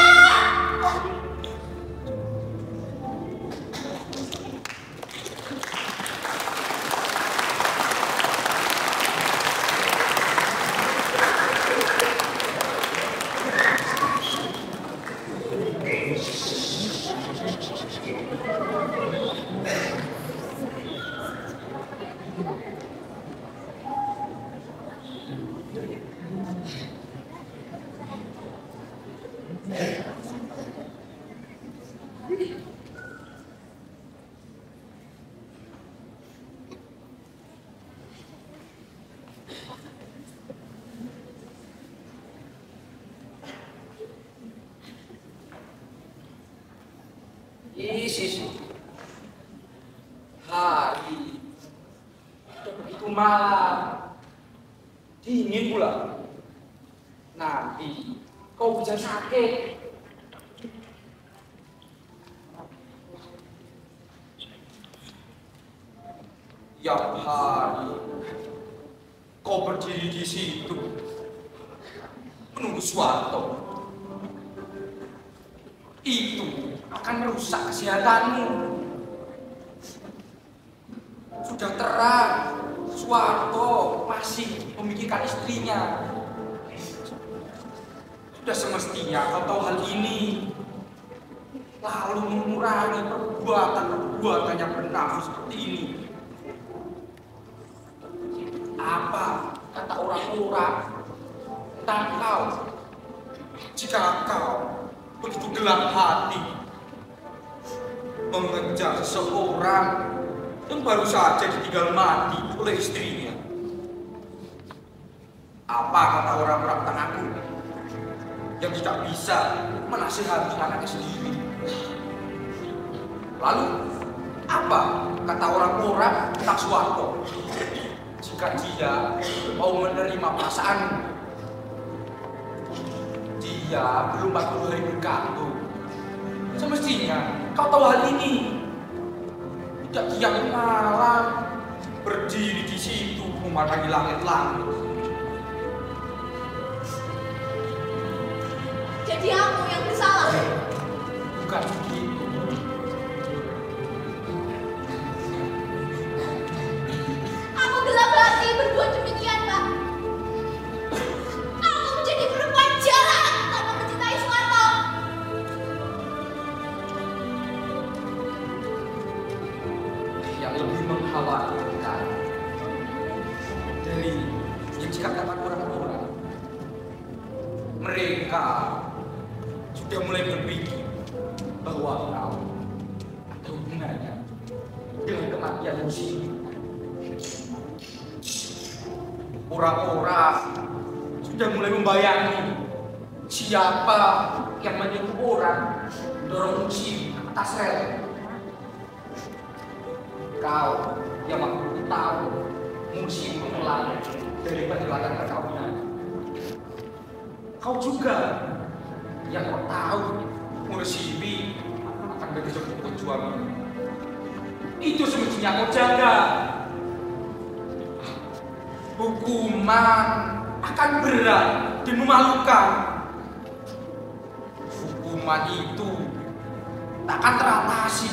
Isi hari sudah begitu malam, dingin pula. Nanti kau bisa sakit. Tiap hari kau berdiri di situ menunggu Suwarto. Itu akan merusak kesehatanmu. Sudah terang, Suwarto masih memikirkan istrinya. Sudah semestinya kau tahu hal ini, lalu mengurangi perbuatan-perbuatan yang bernafsu seperti ini. Apa kata orang-orang tentang kau jika kau begitu gelap hati mengejar seseorang yang baru saja ditinggal mati oleh istrinya? Apa kata orang-orang tentang aku yang tidak bisa menasihati anaknya sendiri? Lalu apa kata orang-orang tentang Suwarto jika dia mau menerima perasaanmu? Dia belum 40 hari bergantung. Semestinya kau tahu hal ini. Tidak tiap malam berdiri di situ memandangi langit-langit. Jadi aku yang bersalah. Bukan begitu. yang lebih mengkhawatirkan dari yang dikatakan orang-orang. Mereka sudah mulai berpikir bahwa kau ada hubungannya dengan kematian musim. Orang-orang sudah mulai membayangi siapa yang menyuruh orang dorong musim ke atas rel. Kau yang waktu tahu musim mengelak dari perhelatan perkawinan. Kau juga yang kau tahu Mursibi akan berjemput berjuang. Itu semestinya kau jaga. Hukuman akan berat dan memalukan. Hukuman itu tak akan teratasi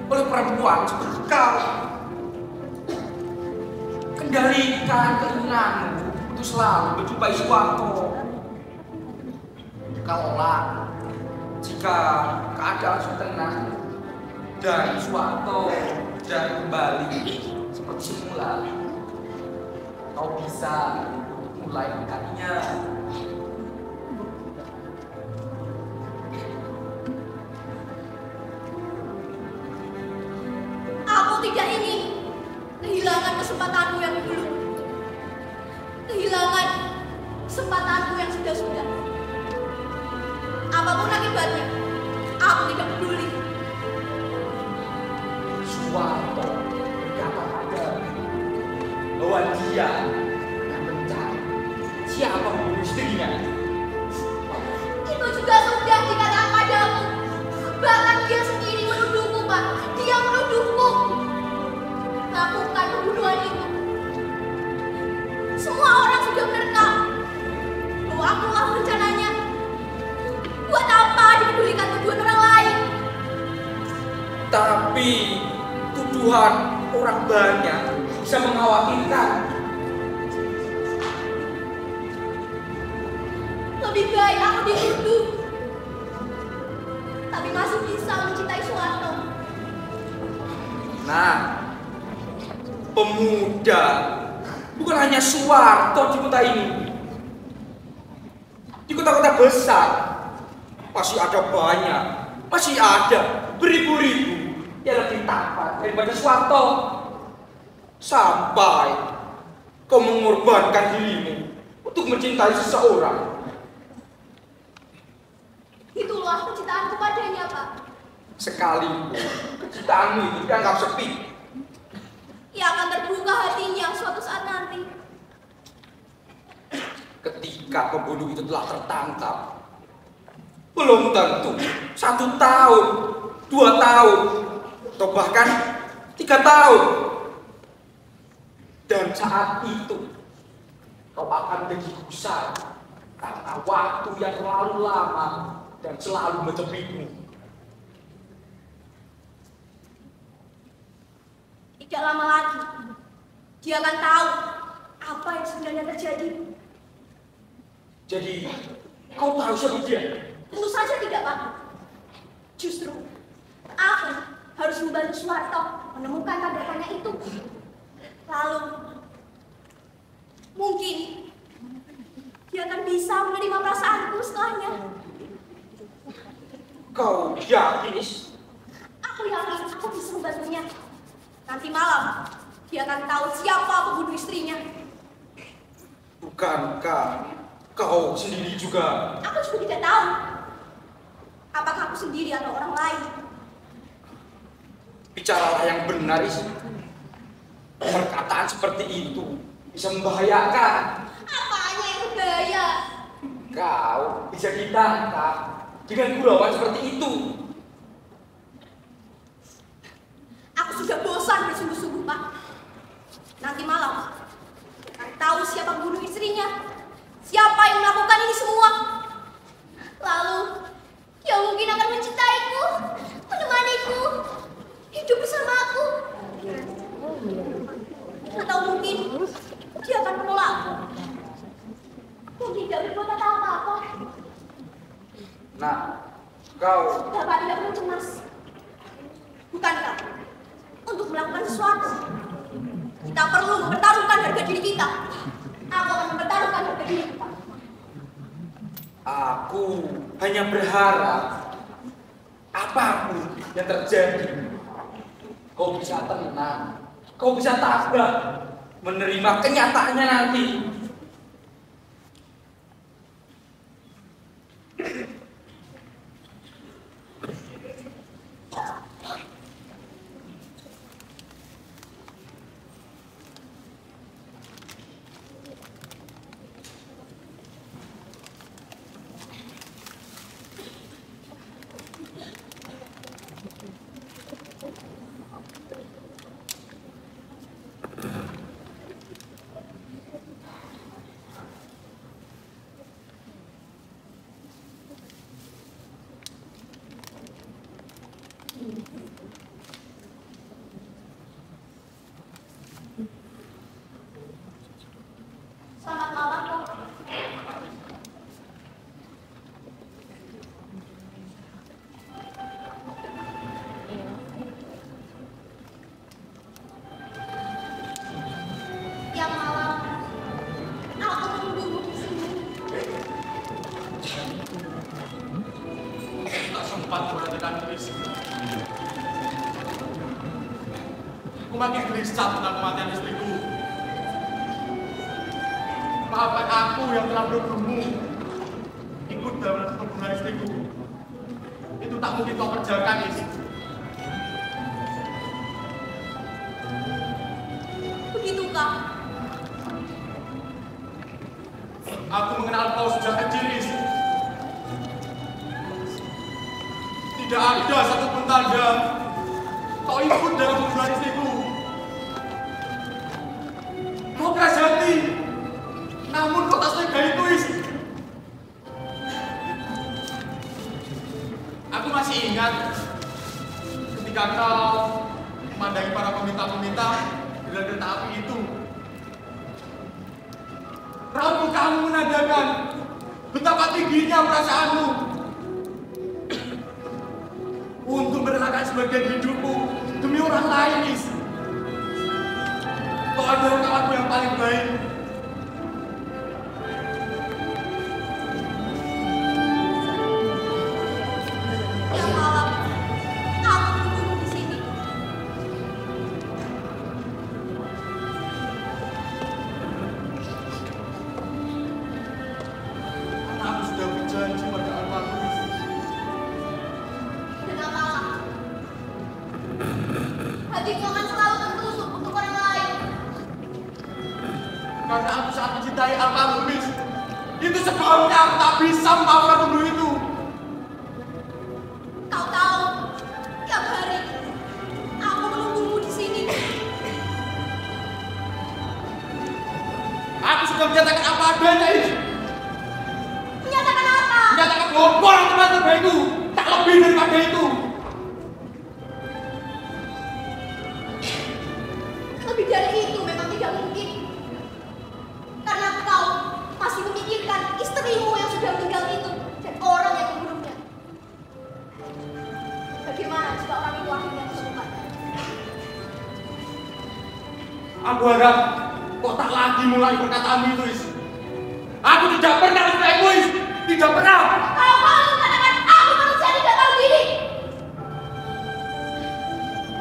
oleh perempuan seperti kau. Kendalikan keinginanmu untuk selalu menjumpai Suwanto. Kelak, jika keadaan sudah tenang dan Suwanto dan kembali seperti semula, kau bisa mulai mengikatnya. Aku tidak ingin kehilangan kesempatanmu yang dulu. Kehilangan kesempatanmu yang sudah-sudah. Apapun akibatnya, aku tidak peduli. Suwanto berkata padamu bahwa dia akan mencari siapa membunuh istrinya. Itu juga sudah dikatakan padamu. Bahkan dia sendiri menuduhku, Pak. Dia menuduhku melakukan pembunuhan itu. Semua orang sudah merekam bahwa aku rencananya. Buat apa dipedulikan tuduhan orang lain? Tapi tuduhan orang banyak bisa mengkhawatirkan. Lebih baik aku dituduh, tapi masih bisa mencintai Suwanto. Nah, pemuda bukan hanya Suwanto di kota ini. Di kota-kota besar masih ada banyak, masih ada beribu-ribu yang lebih tampan daripada Suwanto. Sampai kau mengorbankan dirimu untuk mencintai seseorang. Itulah kecintaanku padanya, Pak. Sekalipun kecintaanmu itu dianggap sepi, Ia akan terbuka hatinya suatu saat nanti. ketika pembunuh itu telah tertangkap, belum tentu 1 tahun, 2 tahun, atau bahkan 3 tahun. Dan saat itu kau akan menjadi gusar karena waktu yang terlalu lama dan selalu menjepitmu. Tidak lama lagi, dia akan tahu apa yang sebenarnya terjadi. Jadi kau tahu siapa dia? Tentu saja tidak, Pak. Justru aku harus membantu Suwanto menemukan tanda-tanda itu. Lalu mungkin dia akan bisa menerima perasaanku setelahnya. Kau yakin? Aku yakin aku bisa membantunya. Nanti malam dia akan tahu siapa pembunuh istrinya. Bukankah kau sendiri juga? Aku juga tidak tahu apakah aku sendiri atau orang lain. Bicaralah yang benar, Is. Perkataan seperti itu bisa membahayakan. Apanya yang berbahaya? Kau bisa ditangkap dengan gurauan seperti itu. Aku sudah bosan bersungguh-sungguh, Pak. Nanti malam akan tahu siapa pembunuh istrinya, siapa yang melakukan ini semua. Lalu dia mungkin akan mencintaiku, menemaniku, hidup bersamaku. Atau mungkin dia akan menolakku. Mungkin tidak berbuat apa-apa. Nah, kau Bapak tidak perlu cemas. Bukankah untuk melakukan sesuatu. Kita perlu mempertaruhkan harga diri kita. Aku akan mempertaruhkan harga diri kita. Aku hanya berharap apapun yang terjadi, kau bisa tenang, kau bisa tabah menerima kenyataannya nanti. Selamat malam, Kak. Yang malam, aku menunggumu di sini. Tak sempat perhatikan Chris. Aku makin gelisah tentang kematian istriku. Maafkan aku yang telah menuduhmu ikut dalam pembunuhan istriku. Itu tak mungkin kau kerjakan, Is. Begitukah? Aku mengenal kau sejak kecil, Is. Tidak ada satupun tanda kau ikut dalam pembunuhan istriku. Kau kerajati, namun kau tak setega itu, Is. Aku masih ingat ketika kau memandangi para peminta-peminta di dalam kereta api itu. Raut mukamu menandakan betapa tingginya perasaanmu untuk merelakan sebagian hidupmu demi orang lain, Is. Kau adalah kawanku yang paling baik. Yang malam, aku menunggumu di sini. Karena aku sudah berjanji pada almarhum. Dengan malam, hatiku akan selalu tertusuk untuk orang lain. Karena aku sangat mencintai almarhum, Is. Itu sebabnya aku tak bisa memaafkan pembunuh itu. Kau tahu, tiap hari aku menunggumu di sini. Aku sudah menyatakan apa adanya, Is. Menyatakan apa? Menyatakan bahwa kau orang teman terbaikku. Tak lebih daripada itu. Lebih dari itu memang tidak mungkin. Karena kau masih memikirkan istrimu yang sudah meninggal itu dan orang yang membunuhnya. Bagaimana jika orang itu akhirnya tersesat? Aku harap kau tak lagi mulai perkataanmu itu, Is. Aku tidak pernah mencintaimu, Is. Tidak pernah. Kau malu katakan aku manusia tidak tahu diri.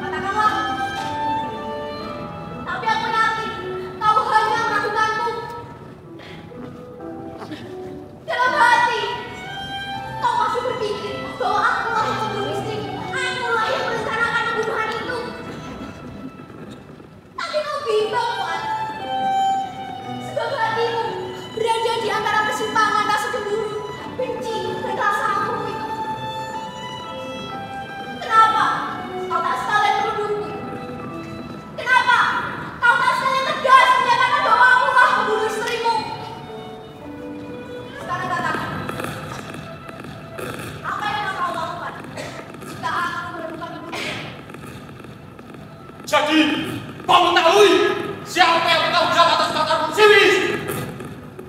Katakanlah. Tapi aku yakin kau hanya meragukanku. Dalam hati, kau masih berpikir bahwa akulah yang membunuh istrimu. Akulah yang merencanakan pembunuhan itu. Tapi kau bimbang, Wan. Sebab hatimu berada di antara persimpangan rasa cemburu, benci, dan rasa amarah itu. Kenapa kau tak sekalian menuduhku? Kenapa kau tak sekalian tegas menyatakan bahwa akulah pembunuh istrimu? Sekarang katakan, apa yang akan kau lakukan jika aku menemukan pembunuhnya? Jadi, kau mengetahui siapa yang bertanggung jawab atas kematian Siwis?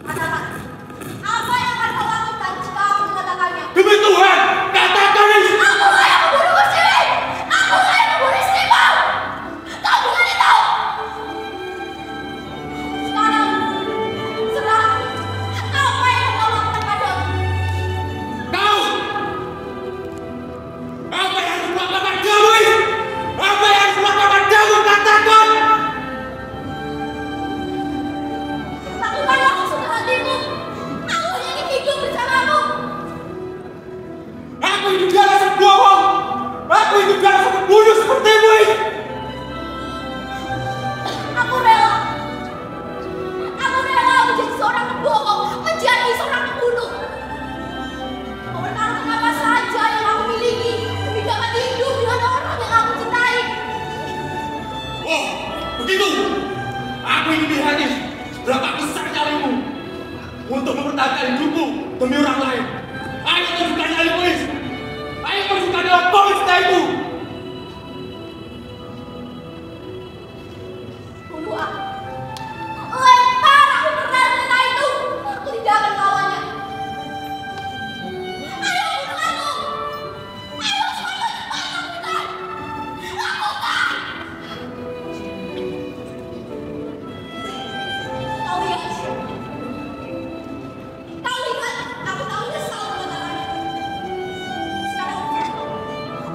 Katakan, apa yang akan kau lakukan jika aku mengatakannya? Demi Tuhan, katakan, Is. Akulah yang membunuh Siwi! Akulah yang membunuh istrimu! Oh, begitu. Aku ingin lihat seberapa besar nyalimu untuk mempertahankan hidupmu demi orang lain. Ayo tunjukkan nyalimu, Is. Ayo tunjukkan dalam polis itu. Bunuh aku. Lempar aku ke kereta itu. Aku tidak akan melawannya. Ayo bunuh aku. Ayo semua cepat lakukan. Lakukan. Kau lihat. Kau lihat. Aku tahu nyesal mengatakannya. Sekarang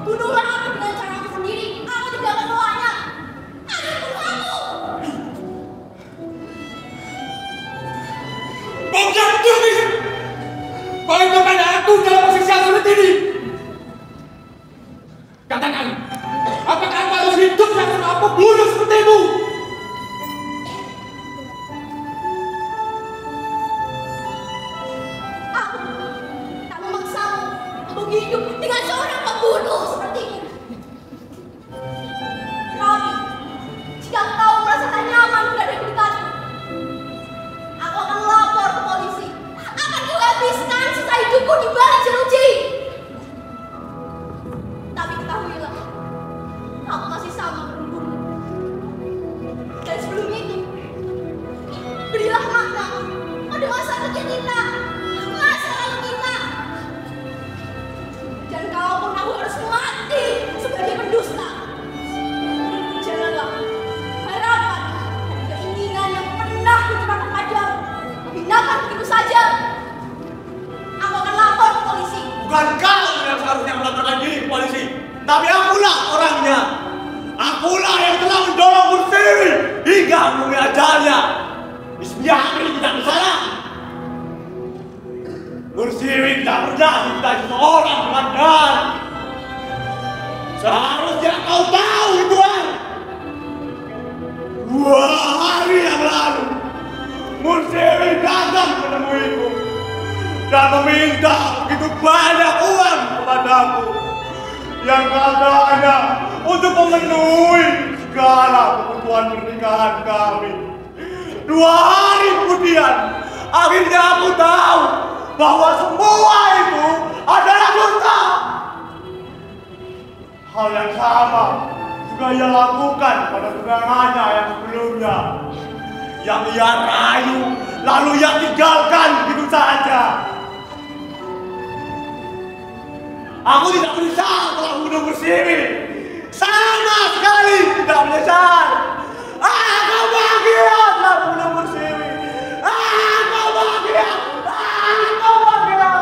bunuhlah aku dengan caraku sendiri. Aku tidak akan melawannya. Ayo bunuh aku. Bukan demi. Kau letakkan aku dalam posisi yang sulit ini. Katakan, apakah aku harus hidup dan seorang pembunuh sepertimu? Aku tak memaksamu untuk hidup dengan seorang pembunuh seperti ini. Tapi, jika kau merasa tak nyaman berada di dekatku, aku akan lapor ke polisi. Akan kuhabiskan sisa hidupku di balik jeruji. Tapi ketahuilah, aku masih sama berhubung. Dan sebelum itu, berilah makna pada masa kecil kita, masa lalu kita. Dan kalaupun aku harus mati sebagai pendusta, janganlah harapan dan keinginan yang pernah kucurahkan padamu hinakan begitu saja. Aku akan lapor ke polisi. Bukan kau yang seharusnya melaporkan diri ke polisi, tapi akulah orangnya. Akulah yang telah mendorong Bursiri hingga menemui ajalnya. Ismiahri tidak bersalah. Bursiri tidak pernah mencintai seseorang dengan benar. Seharusnya kau tahu itu, Tuhan. 2 hari yang lalu, Bursiri datang menemuiku dan meminta begitu banyak uang kepadaku yang katanya untuk memenuhi segala kebutuhan pernikahan kami. 2 hari kemudian, akhirnya aku tahu bahwa semua itu adalah dusta. Hal yang sama juga ia lakukan pada tunangannya yang sebelumnya, yang ia rayu lalu ia tinggalkan begitu saja. Aku tidak menyesal telah membunuh Bursiri. Sama sekali tidak menyesal. Aku bahagia telah membunuh Bursiri. Aku bahagia. Aku bahagia.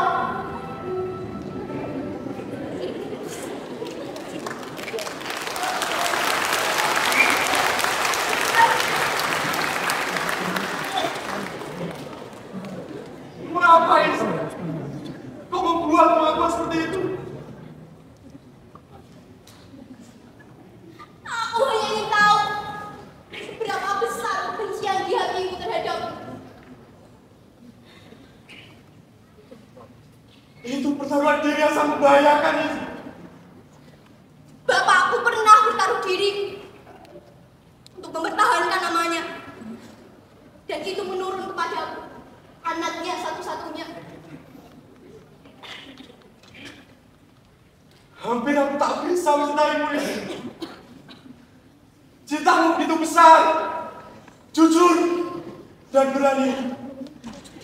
Mengapa Is? Kau membuat melakukan seperti itu? Aku hanya ingin tahu seberapa besar kebencian di hatimu terhadapku. Itu pertaruhan diri yang sangat membahayakan, Is. Bapakku pernah bertaruh diri untuk mempertahankan namanya. Dan itu menurun kepadaku, anaknya satu-satunya. Hampir aku tak bisa mencintaimu, Is. Cintamu begitu besar, jujur, dan berani.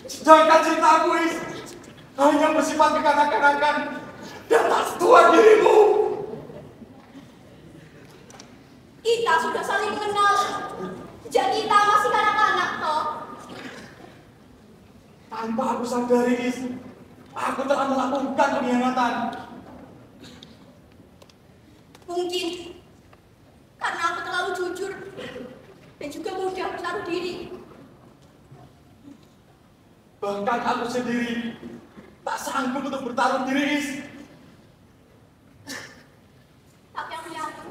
Sedangkan cintaku, Is, hanya bersifat kekanak-kanakan dan tak setua dirimu. Kita sudah saling mengenal sejak kita masih kanak-kanak, toh. Tanpa aku sadari, Is, aku telah melakukan pengkhianatan. Mungkin karena aku terlalu jujur dan juga mudah bertaruh diri. Bahkan aku sendiri tak sanggup untuk bertaruh diri, Is. Tapi aku yakin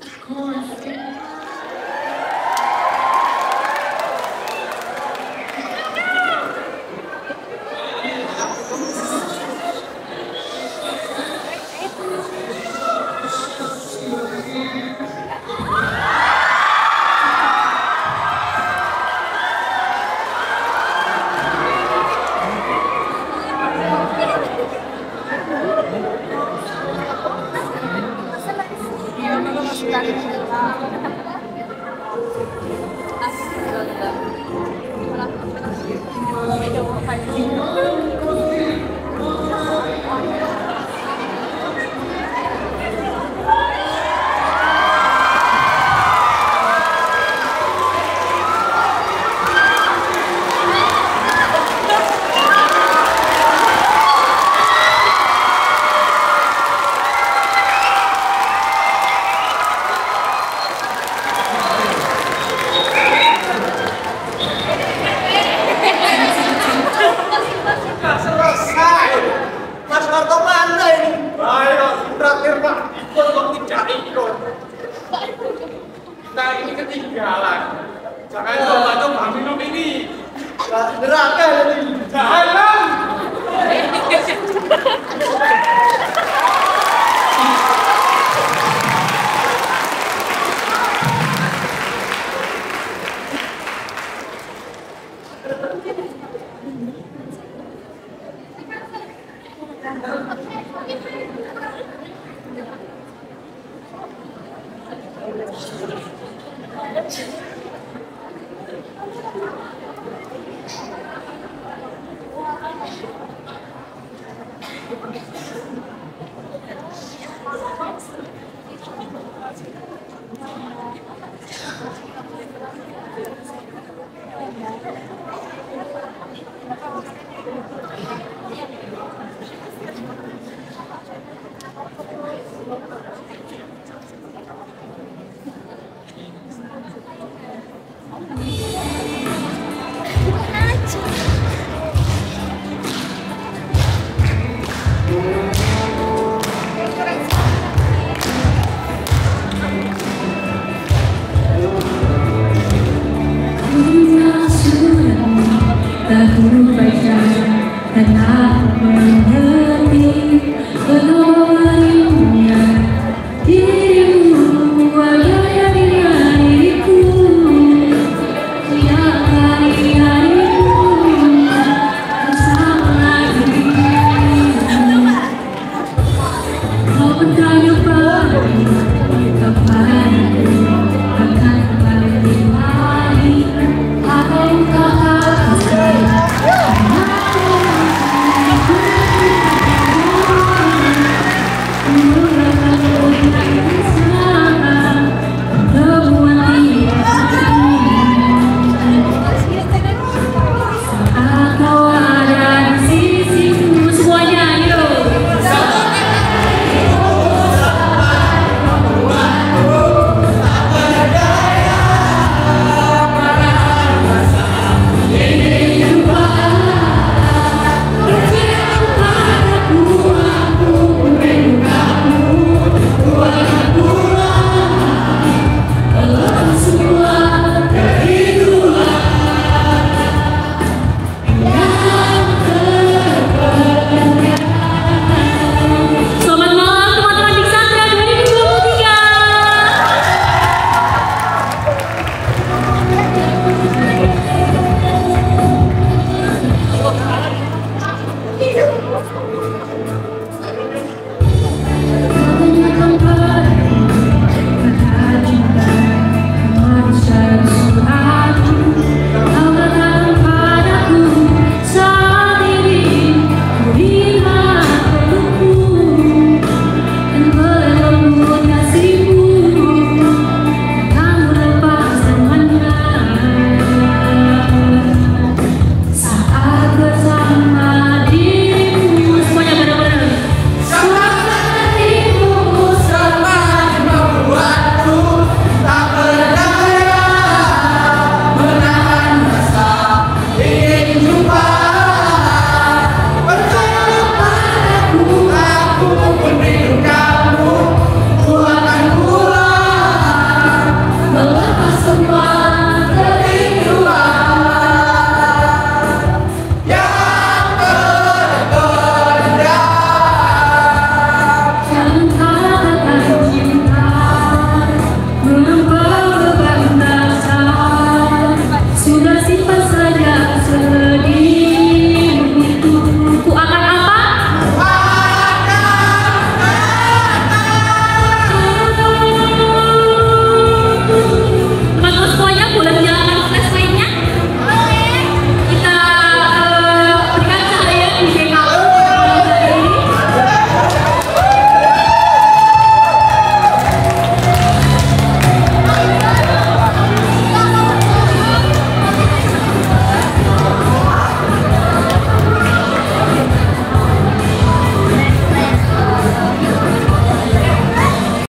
ketinggalan. Jangan coba-coba minum ini. Neraka ini. Jahanam. Thank you.